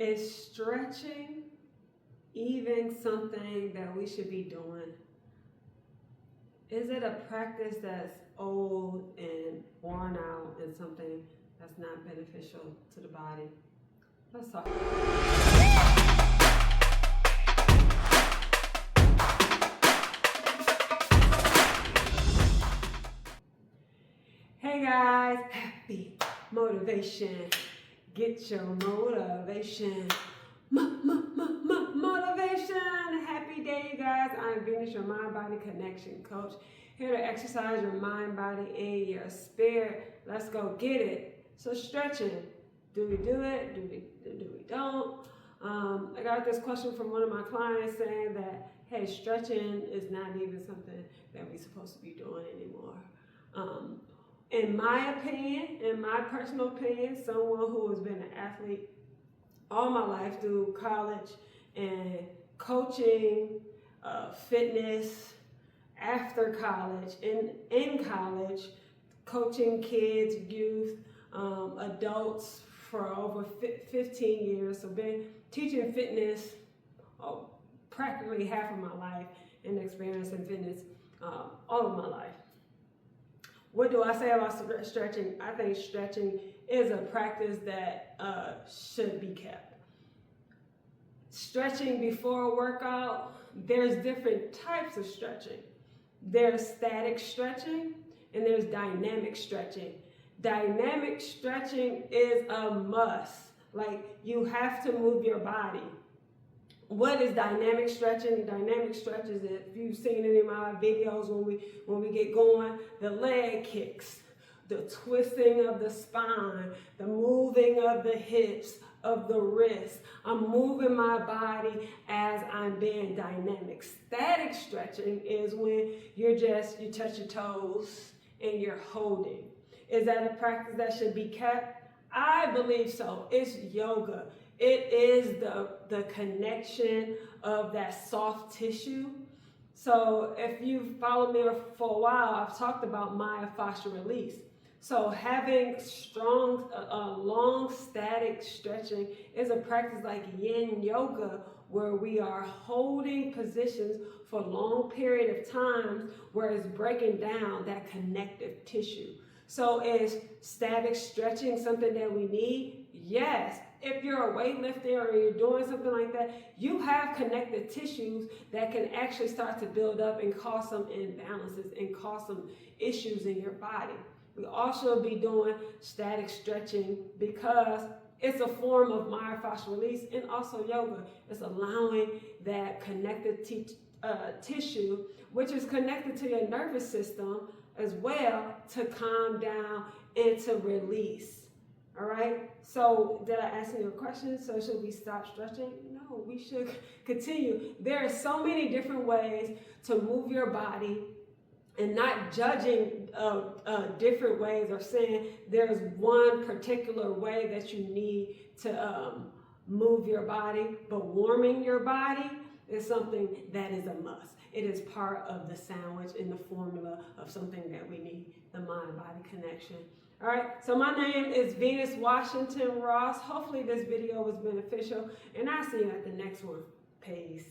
Is stretching even something that we should be doing? Is it a practice that's old and worn out and something that's not beneficial to the body? Let's talk about it. Hey guys, happy motivation. Get your motivation. Motivation. Happy day, you guys. I'm Venus, your mind-body connection coach. Here to exercise your mind, body, and your spirit. Let's go get it. So stretching. Do we do it? Do we don't? I got this question from one of my clients saying that, hey, stretching is not even something that we're supposed to be doing anymore. In my opinion, in my personal opinion, someone who has been an athlete all my life through college and coaching, fitness, after college, in college, coaching kids, youth, adults for over 15 years. So been teaching fitness practically half of my life and experiencing fitness all of my life. What do I say about stretching? I think stretching is a practice that should be kept. Stretching before a workout, there's different types of stretching. There's static stretching and there's dynamic stretching. Dynamic stretching is a must. Like, you have to move your body. What is dynamic stretching? Dynamic stretches, if you've seen any of my videos when we get going, the leg kicks, the twisting of the spine, the moving of the hips, of the wrist. I'm moving my body as I'm being dynamic. Static stretching is when you touch your toes and you're holding. Is that a practice that should be kept? I believe so. It's yoga. It is the connection of that soft tissue. So if you've followed me for a while, I've talked about myofascial release. So having strong, long static stretching is a practice like yin yoga, where we are holding positions for a long period of time, where it's breaking down that connective tissue. So is static stretching something that we need? Yes. If you're a weightlifter or you're doing something like that, you have connective tissues that can actually start to build up and cause some imbalances and cause some issues in your body. We also be doing static stretching because it's a form of myofascial release and also yoga. It's allowing that connective tissue, which is connected to your nervous system as well, to calm down and to release. All right, so did I answer your question? So should we stop stretching? No, we should continue. There are so many different ways to move your body, and not judging different ways or saying there's one particular way that you need to move your body, but warming your body is something that is a must. It is part of the sandwich in the formula of something that we need, the mind-body connection. All right, so my name is Venus Washington Ross. Hopefully this video was beneficial, and I'll see you at the next one. Peace.